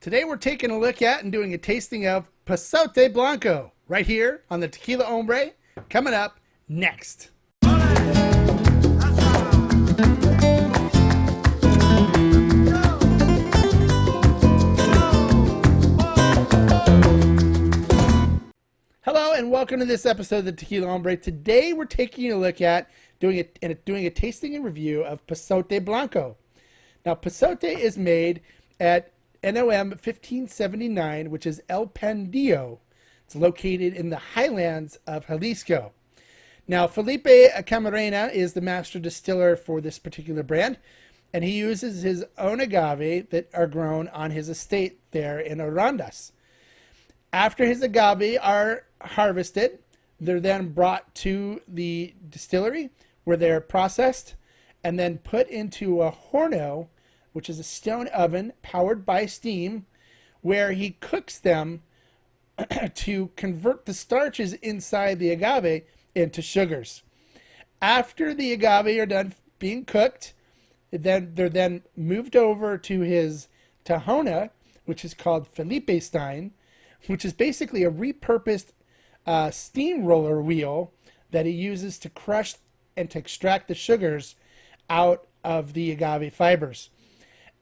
Today we're taking a look at and doing a tasting of Pasote Blanco right here on the Tequila Hombre, coming up next. Hello and welcome to this episode of the Tequila Hombre. Today we're taking a look at doing a tasting and review of Pasote Blanco. Now Pasote is made at NOM 1579, which is El Pandillo. It's located in the highlands of Jalisco. Now, Felipe Camarena is the master distiller for this particular brand, and he uses his own agave that are grown on his estate there in Arandas. After his agave are harvested, they're then brought to the distillery where they're processed and then put into a horno, which is a stone oven powered by steam, where he cooks them to convert the starches inside the agave into sugars. After the agave are done being cooked, they're then moved over to his tahona, which is called Felipe Stein, which is basically a repurposed steamroller wheel that he uses to crush and to extract the sugars out of the agave fibers.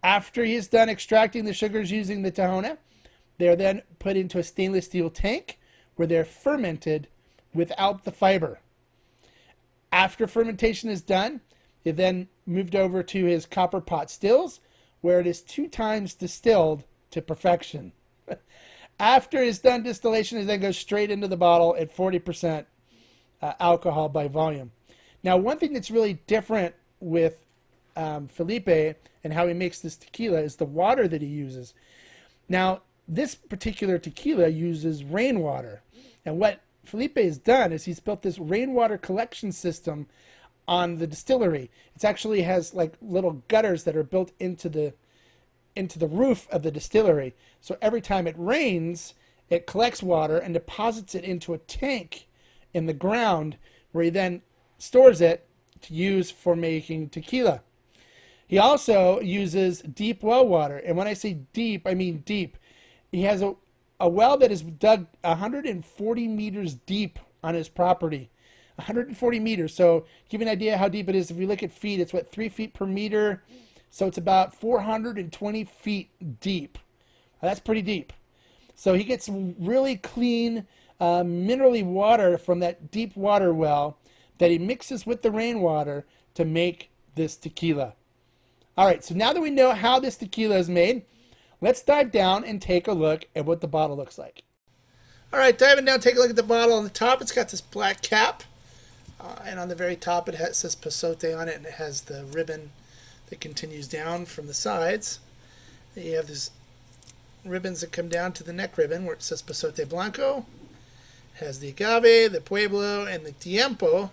After he's done extracting the sugars using the tahona, they're then put into a stainless steel tank where they're fermented without the fiber. After fermentation is done, they're then moved over to his copper pot stills, where it is 2 times distilled to perfection. After it's done, distillation is then goes straight into the bottle at 40% alcohol by volume. Now, one thing that's really different with Felipe and how he makes this tequila is the water that he uses. Now, this particular tequila uses rainwater. And what Felipe has done is he's built this rainwater collection system on the distillery. It actually has like little gutters that are built into the roof of the distillery. So every time it rains, it collects water and deposits it into a tank in the ground where he then stores it to use for making tequila. He also uses deep well water. And when I say deep, I mean deep. He has a well that is dug 140 meters deep on his property. 140 meters. So give you an idea how deep it is. If you look at feet, it's 3 feet per meter. So it's about 420 feet deep. That's pretty deep. So he gets really clean, minerally water from that deep water well that he mixes with the rainwater to make this tequila. All right, so now that we know how this tequila is made, let's dive down and take a look at what the bottle looks like. All right, diving down, take a look at the bottle. On the top, it's got this black cap. And on the very top, it says Pasote on it, and it has the ribbon that continues down from the sides. Then you have these ribbons that come down to the neck ribbon where it says Pasote Blanco. It has the agave, the pueblo, and the tiempo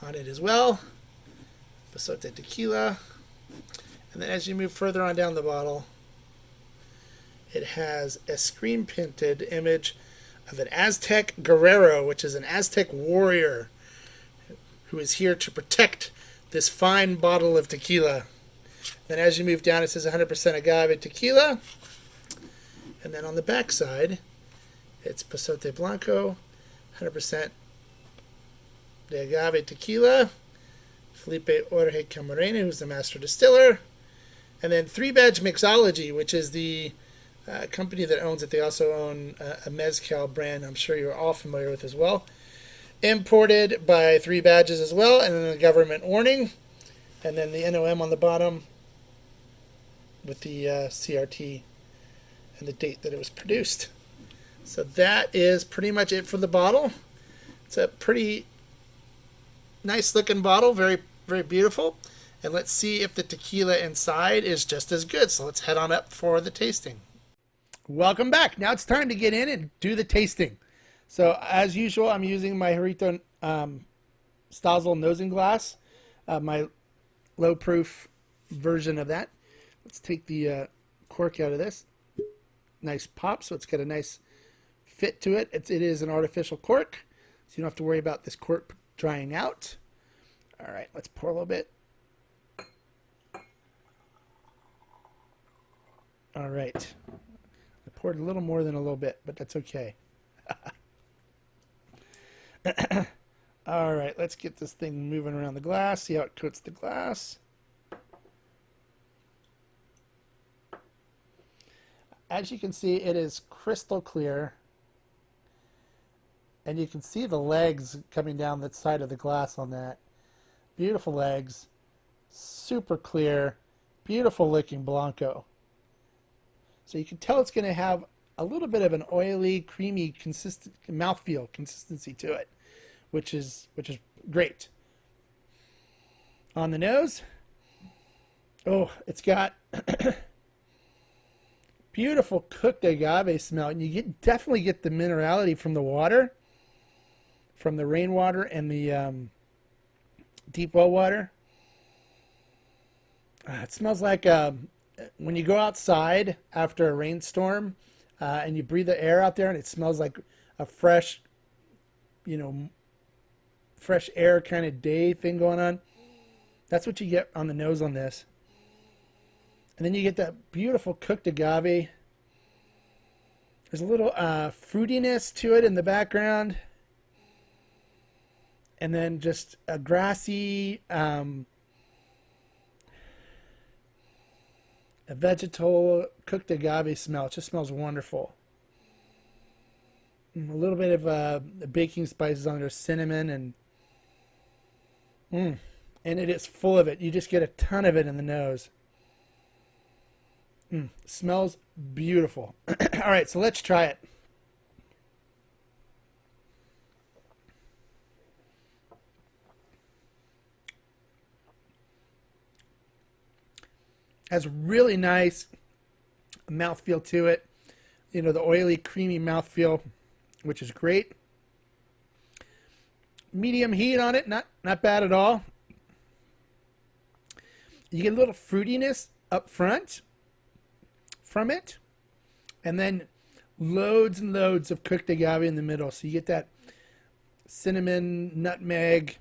on it as well. Pasote Tequila. And then as you move further on down the bottle, it has a screen-printed image of an Aztec guerrero, which is an Aztec warrior who is here to protect this fine bottle of tequila. Then as you move down, it says 100% agave tequila. And then on the back side, it's Pasote Blanco, 100% de agave tequila. Felipe Camarena, who's the master distiller. And then 3-Badge Mixology, which is the company that owns it. They also own a mezcal brand I'm sure you're all familiar with as well. Imported by 3 Badges as well, and then the government warning. And then the NOM on the bottom with the CRT and the date that it was produced. So that is pretty much it for the bottle. It's a pretty nice looking bottle, very, very beautiful. And let's see if the tequila inside is just as good. So let's head on up for the tasting. Welcome back. Now it's time to get in and do the tasting. So as usual, I'm using my Jarrito Stazel nosing glass, my low-proof version of that. Let's take the cork out of this. Nice pop, so it's got a nice fit to it. It is an artificial cork, so you don't have to worry about this cork drying out. All right, let's pour a little bit. All right. poured a little more than a little bit, but that's okay. All right, let's get this thing moving around the glass, see how it coats the glass. As you can see, it is crystal clear. And you can see the legs coming down the side of the glass on that. Beautiful legs, super clear, beautiful looking Blanco. So you can tell it's going to have a little bit of an oily, creamy, consistent mouthfeel consistency to it, which is great. On the nose, oh, it's got beautiful cooked agave smell, and you definitely get the minerality from the water, from the rainwater and the deep well water. It smells like when you go outside after a rainstorm and you breathe the air out there, and it smells like a fresh, fresh air kind of day thing going on. That's what you get on the nose on this. And then you get that beautiful cooked agave. There's a little fruitiness to it in the background. And then just a grassy, a vegetal cooked agave smell. It just smells wonderful. And a little bit of the baking spices on there, cinnamon, and it is full of it. You just get a ton of it in the nose. Smells beautiful. All right, so let's try it. Has really nice mouthfeel to it. The oily, creamy mouthfeel, which is great. Medium heat on it, not bad at all. You get a little fruitiness up front from it, and then loads and loads of cooked agave in the middle. So you get that cinnamon, nutmeg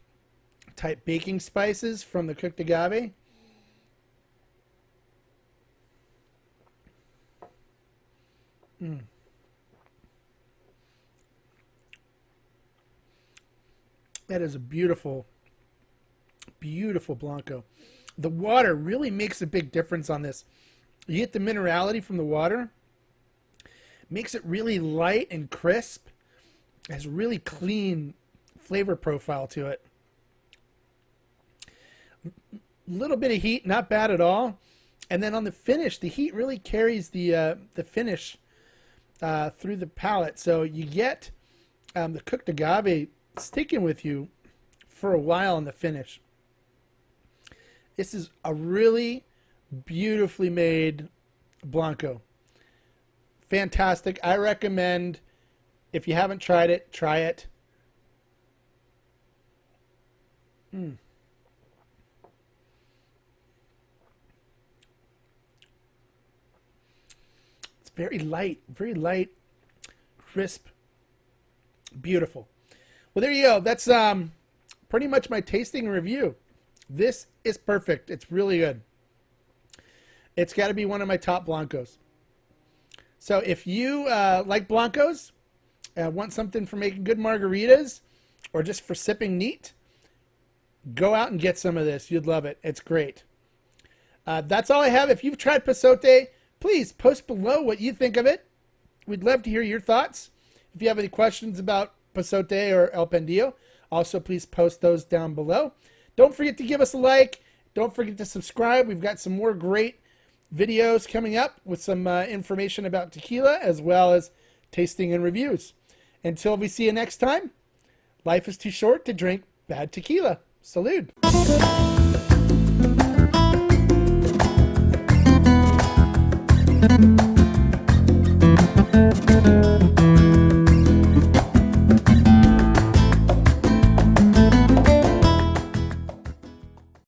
type baking spices from the cooked agave. That is a beautiful, beautiful Blanco. The water really makes a big difference on this. You get the minerality from the water. Makes it really light and crisp. It has a really clean flavor profile to it. Little bit of heat, not bad at all. And then on the finish, the heat really carries the finish through the palate. So you get the cooked agave sticking with you for a while in the finish. This is a really beautifully made Blanco. Fantastic. I recommend, if you haven't tried it, try it. It's very light, crisp, beautiful. Well, there you go. That's pretty much my tasting review. This is perfect. It's really good. It's got to be one of my top Blancos. So if you like Blancos, want something for making good margaritas, or just for sipping neat, go out and get some of this. You'd love it. It's great. That's all I have. If you've tried Pasote, please post below what you think of it. We'd love to hear your thoughts. If you have any questions about Pasote or El Pandillo, also please post those down below. Don't forget to give us a like. Don't forget to subscribe. We've got some more great videos coming up with some information about tequila, as well as tasting and reviews. Until we see you next time, life is too short to drink bad tequila. Salud.